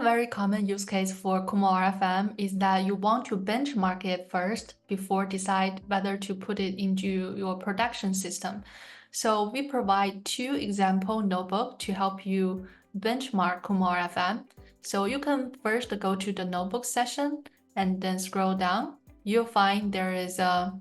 One very common use case for KumoRFM is that you want to benchmark it first before decide whether to put it into your production system. So we provide 2 example notebooks to help you benchmark KumoRFM. So you can first go to the notebook session and then scroll down. You'll find there's a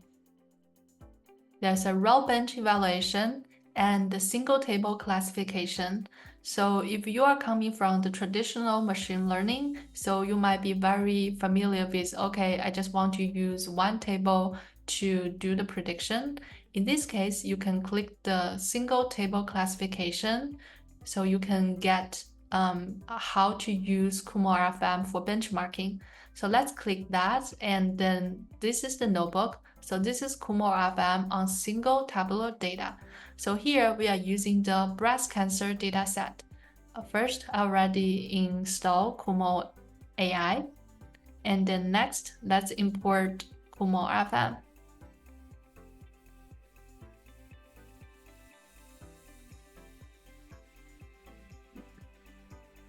Rel-Bench evaluation and the single table classification. So if you are coming from the traditional machine learning, so you might be very familiar with, okay, I just want to use one table to do the prediction. In this case, you can click the single table classification, so you can get how to use KumoRFM for benchmarking. So let's click that, and then this is the notebook. So this is KumoRFM on single tabular data. So here we are using the breast cancer dataset. First, I already installed Kumo AI. And then next, let's import KumoRFM.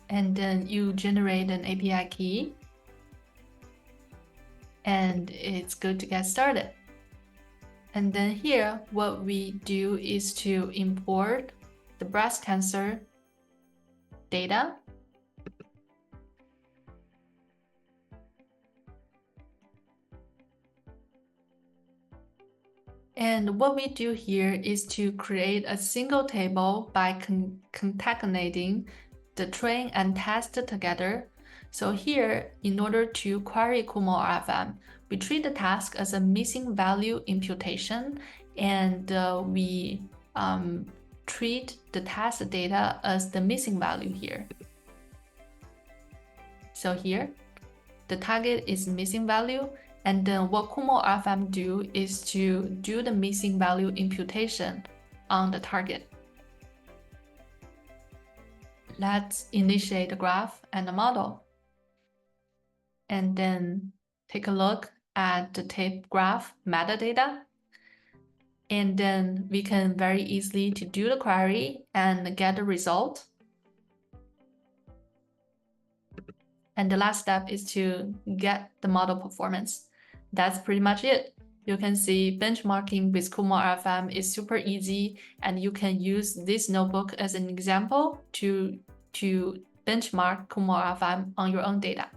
And then you generate an API key. And it's good to get started. And then here, what we do is to import the breast cancer data. And what we do here is to create a single table by concatenating the train and test together. So here, in order to query KumoRFM, we treat the task as a missing value imputation, and we treat the test data as the missing value here. So here, the target is missing value, and then what KumoRFM do is to do the missing value imputation on the target. Let's initiate the graph and the model. And then take a look at the tape graph metadata. And then we can very easily to do the query and get the result. And the last step is to get the model performance. That's pretty much it. You can see benchmarking with KumoRFM is super easy, and you can use this notebook as an example to benchmark KumoRFM on your own data.